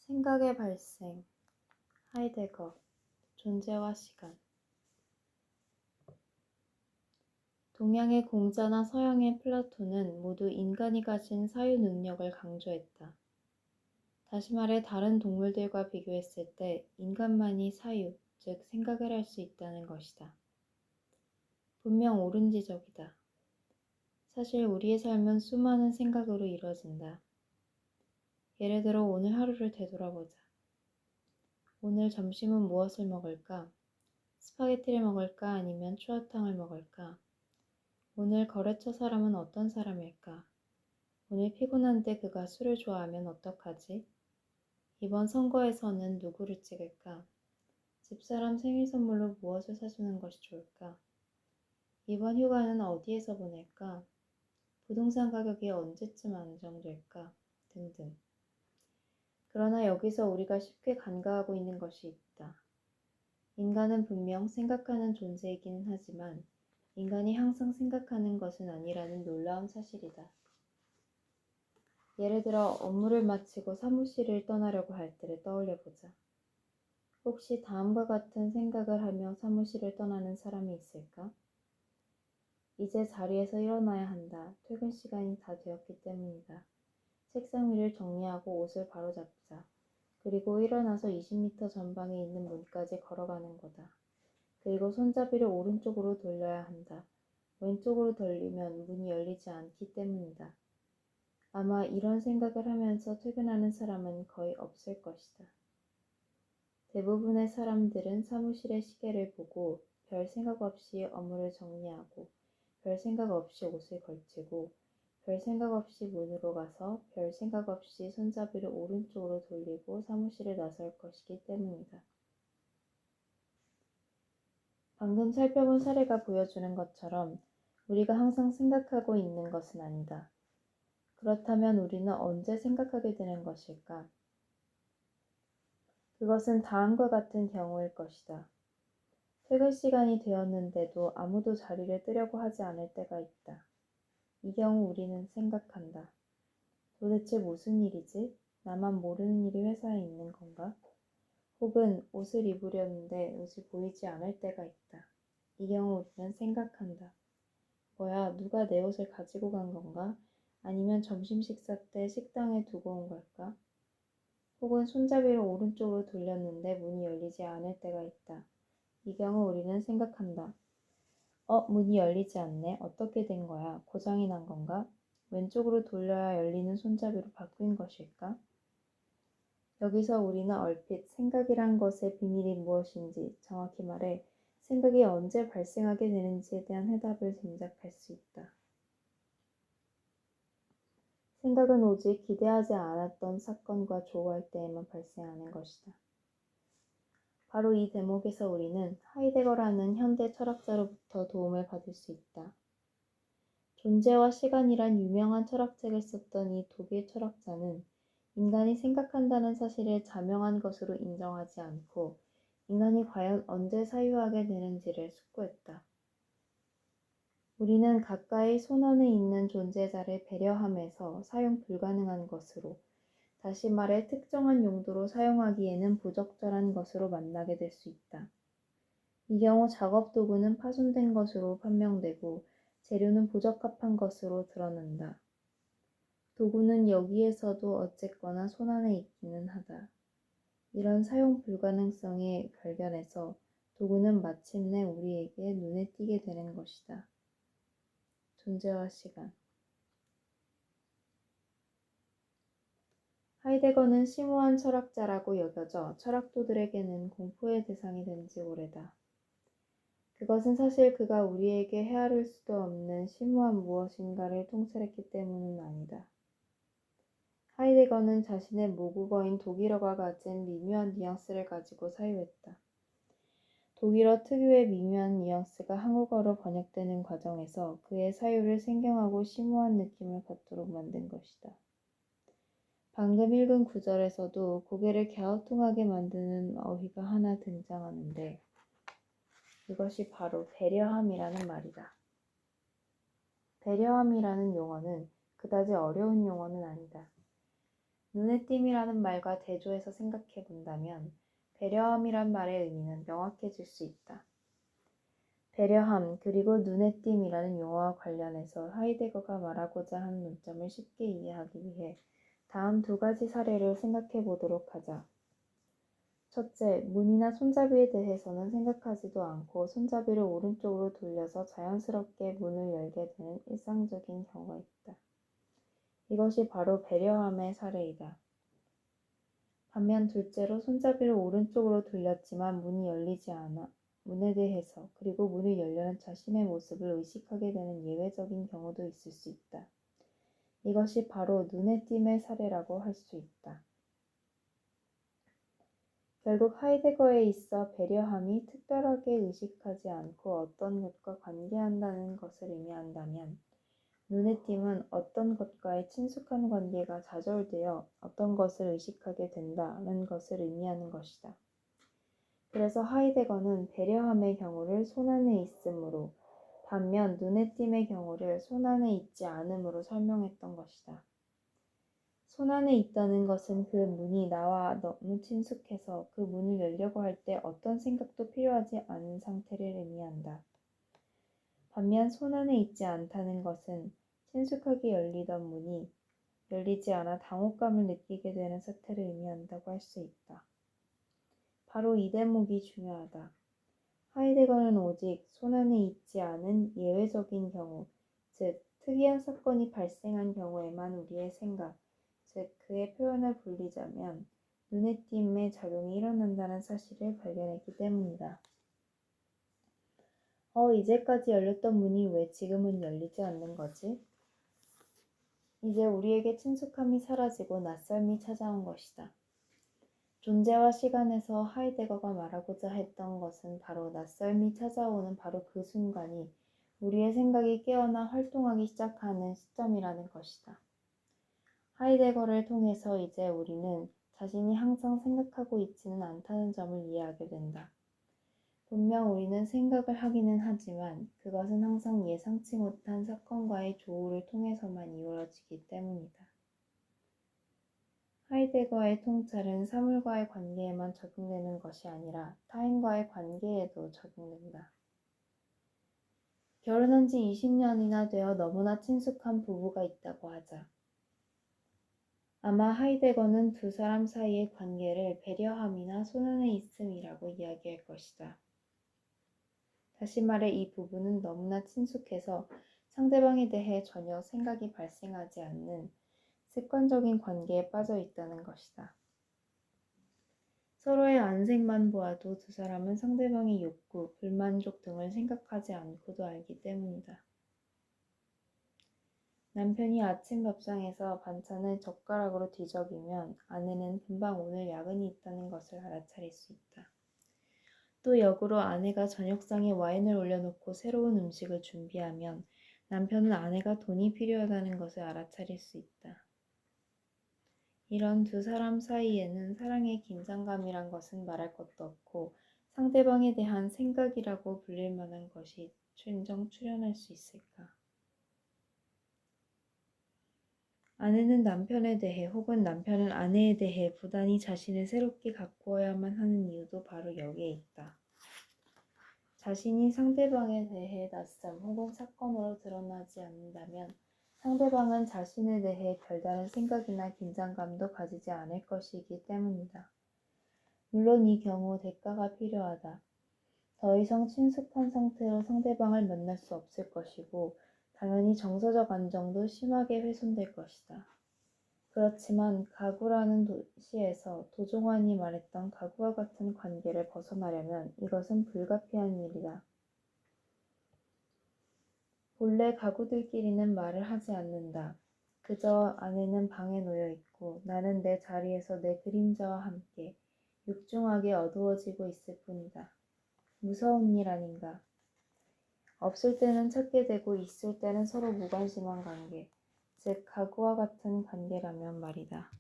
생각의 발생, 하이데거, 존재와 시간. 동양의 공자나 서양의 플라톤은 모두 인간이 가진 사유 능력을 강조했다. 다시 말해 다른 동물들과 비교했을 때 인간만이 사유, 즉 생각을 할 수 있다는 것이다. 분명 옳은 지적이다. 사실 우리의 삶은 수많은 생각으로 이루어진다. 예를 들어 오늘 하루를 되돌아보자. 오늘 점심은 무엇을 먹을까? 스파게티를 먹을까? 아니면 추어탕을 먹을까? 오늘 거래처 사람은 어떤 사람일까? 오늘 피곤한데 그가 술을 좋아하면 어떡하지? 이번 선거에서는 누구를 찍을까? 집사람 생일 선물로 무엇을 사주는 것이 좋을까? 이번 휴가는 어디에서 보낼까? 부동산 가격이 언제쯤 안정될까? 등등. 그러나 여기서 우리가 쉽게 간과하고 있는 것이 있다. 인간은 분명 생각하는 존재이기는 하지만 인간이 항상 생각하는 것은 아니라는 놀라운 사실이다. 예를 들어 업무를 마치고 사무실을 떠나려고 할 때를 떠올려보자. 혹시 다음과 같은 생각을 하며 사무실을 떠나는 사람이 있을까? 이제 자리에서 일어나야 한다. 퇴근 시간이 다 되었기 때문이다. 책상 위를 정리하고 옷을 바로잡자. 그리고 일어나서 20m 전방에 있는 문까지 걸어가는 거다. 그리고 손잡이를 오른쪽으로 돌려야 한다. 왼쪽으로 돌리면 문이 열리지 않기 때문이다. 아마 이런 생각을 하면서 퇴근하는 사람은 거의 없을 것이다. 대부분의 사람들은 사무실의 시계를 보고 별 생각 없이 업무를 정리하고 별 생각 없이 옷을 걸치고 별 생각 없이 문으로 가서 별 생각 없이 손잡이를 오른쪽으로 돌리고 사무실에 나설 것이기 때문이다. 방금 살펴본 사례가 보여주는 것처럼 우리가 항상 생각하고 있는 것은 아니다. 그렇다면 우리는 언제 생각하게 되는 것일까? 그것은 다음과 같은 경우일 것이다. 퇴근 시간이 되었는데도 아무도 자리를 뜨려고 하지 않을 때가 있다. 이 경우 우리는 생각한다. 도대체 무슨 일이지? 나만 모르는 일이 회사에 있는 건가? 혹은 옷을 입으려는데 옷이 보이지 않을 때가 있다. 이 경우 우리는 생각한다. 뭐야, 누가 내 옷을 가지고 간 건가? 아니면 점심 식사 때 식당에 두고 온 걸까? 혹은 손잡이를 오른쪽으로 돌렸는데 문이 열리지 않을 때가 있다. 이 경우 우리는 생각한다. 문이 열리지 않네. 어떻게 된 거야? 고장이 난 건가? 왼쪽으로 돌려야 열리는 손잡이로 바뀐 것일까? 여기서 우리는 얼핏 생각이란 것의 비밀이 무엇인지, 정확히 말해 생각이 언제 발생하게 되는지에 대한 해답을 짐작할 수 있다. 생각은 오직 기대하지 않았던 사건과 조우할 때에만 발생하는 것이다. 바로 이 대목에서 우리는 하이데거라는 현대 철학자로부터 도움을 받을 수 있다. 존재와 시간이란 유명한 철학책을 썼던 이 독일 철학자는 인간이 생각한다는 사실을 자명한 것으로 인정하지 않고 인간이 과연 언제 사유하게 되는지를 숙고했다. 우리는 가까이 손안에 있는 존재자를 배려함에서 사용 불가능한 것으로, 다시 말해 특정한 용도로 사용하기에는 부적절한 것으로 만나게 될 수 있다. 이 경우 작업 도구는 파손된 것으로 판명되고 재료는 부적합한 것으로 드러난다. 도구는 여기에서도 어쨌거나 손안에 있기는 하다. 이런 사용 불가능성의 발견에서 도구는 마침내 우리에게 눈에 띄게 되는 것이다. 존재와 시간. 하이데거는 심오한 철학자라고 여겨져 철학도들에게는 공포의 대상이 된 지 오래다. 그것은 사실 그가 우리에게 헤아릴 수도 없는 심오한 무엇인가를 통찰했기 때문은 아니다. 하이데거는 자신의 모국어인 독일어가 가진 미묘한 뉘앙스를 가지고 사유했다. 독일어 특유의 미묘한 뉘앙스가 한국어로 번역되는 과정에서 그의 사유를 생경하고 심오한 느낌을 갖도록 만든 것이다. 방금 읽은 구절에서도 고개를 갸우뚱하게 만드는 어휘가 하나 등장하는데 이것이 바로 배려함이라는 말이다. 배려함이라는 용어는 그다지 어려운 용어는 아니다. 눈에 띄이라는 말과 대조해서 생각해 본다면 배려함이란 말의 의미는 명확해질 수 있다. 배려함 그리고 눈에 띄이라는 용어와 관련해서 하이데거가 말하고자 하는 논점을 쉽게 이해하기 위해 다음 두 가지 사례를 생각해 보도록 하자. 첫째, 문이나 손잡이에 대해서는 생각하지도 않고 손잡이를 오른쪽으로 돌려서 자연스럽게 문을 열게 되는 일상적인 경우가 있다. 이것이 바로 배려함의 사례이다. 반면 둘째로 손잡이를 오른쪽으로 돌렸지만 문이 열리지 않아 문에 대해서 그리고 문을 열려는 자신의 모습을 의식하게 되는 예외적인 경우도 있을 수 있다. 이것이 바로 눈에 띄임의 사례라고 할 수 있다. 결국 하이데거에 있어 배려함이 특별하게 의식하지 않고 어떤 것과 관계한다는 것을 의미한다면 눈에 띄임은 어떤 것과의 친숙한 관계가 좌절되어 어떤 것을 의식하게 된다는 것을 의미하는 것이다. 그래서 하이데거는 배려함의 경우를 손 안에 있음으로 반면 눈에 띄임의 경우를 손 안에 있지 않음으로 설명했던 것이다. 손 안에 있다는 것은 그 문이 나와 너무 친숙해서 그 문을 열려고 할 때 어떤 생각도 필요하지 않은 상태를 의미한다. 반면 손 안에 있지 않다는 것은 친숙하게 열리던 문이 열리지 않아 당혹감을 느끼게 되는 사태를 의미한다고 할 수 있다. 바로 이 대목이 중요하다. 하이데거는 오직 손 안에 있지 않은 예외적인 경우, 즉 특이한 사건이 발생한 경우에만 우리의 생각, 즉 그의 표현을 불리자면 눈에 띄임의 작용이 일어난다는 사실을 발견했기 때문이다. 이제까지 열렸던 문이 왜 지금은 열리지 않는 거지? 이제 우리에게 친숙함이 사라지고 낯설미 찾아온 것이다. 존재와 시간에서 하이데거가 말하고자 했던 것은 바로 낯설미 찾아오는 바로 그 순간이 우리의 생각이 깨어나 활동하기 시작하는 시점이라는 것이다. 하이데거를 통해서 이제 우리는 자신이 항상 생각하고 있지는 않다는 점을 이해하게 된다. 분명 우리는 생각을 하기는 하지만 그것은 항상 예상치 못한 사건과의 조우를 통해서만 이루어지기 때문이다. 하이데거의 통찰은 사물과의 관계에만 적용되는 것이 아니라 타인과의 관계에도 적용된다. 결혼한 지 20년이나 되어 너무나 친숙한 부부가 있다고 하자. 아마 하이데거는 두 사람 사이의 관계를 배려함이나 손 안에 있음이라고 이야기할 것이다. 다시 말해 이 부부는 너무나 친숙해서 상대방에 대해 전혀 생각이 발생하지 않는 습관적인 관계에 빠져 있다는 것이다. 서로의 안색만 보아도 두 사람은 상대방의 욕구, 불만족 등을 생각하지 않고도 알기 때문이다. 남편이 아침 밥상에서 반찬을 젓가락으로 뒤적이면 아내는 금방 오늘 야근이 있다는 것을 알아차릴 수 있다. 또 역으로 아내가 저녁상에 와인을 올려놓고 새로운 음식을 준비하면 남편은 아내가 돈이 필요하다는 것을 알아차릴 수 있다. 이런 두 사람 사이에는 사랑의 긴장감이란 것은 말할 것도 없고 상대방에 대한 생각이라고 불릴 만한 것이 진정 출현할 수 있을까? 아내는 남편에 대해 혹은 남편은 아내에 대해 부단히 자신을 새롭게 가꾸어야만 하는 이유도 바로 여기에 있다. 자신이 상대방에 대해 낯섦 혹은 사건으로 드러나지 않는다면 상대방은 자신에 대해 별다른 생각이나 긴장감도 가지지 않을 것이기 때문이다. 물론 이 경우 대가가 필요하다. 더 이상 친숙한 상태로 상대방을 만날 수 없을 것이고 당연히 정서적 안정도 심하게 훼손될 것이다. 그렇지만 가구라는 도시에서 도종환이 말했던 가구와 같은 관계를 벗어나려면 이것은 불가피한 일이다. 본래 가구들끼리는 말을 하지 않는다. 그저 아내는 방에 놓여 있고 나는 내 자리에서 내 그림자와 함께 육중하게 어두워지고 있을 뿐이다. 무서운 일 아닌가? 없을 때는 찾게 되고 있을 때는 서로 무관심한 관계, 즉 가구와 같은 관계라면 말이다.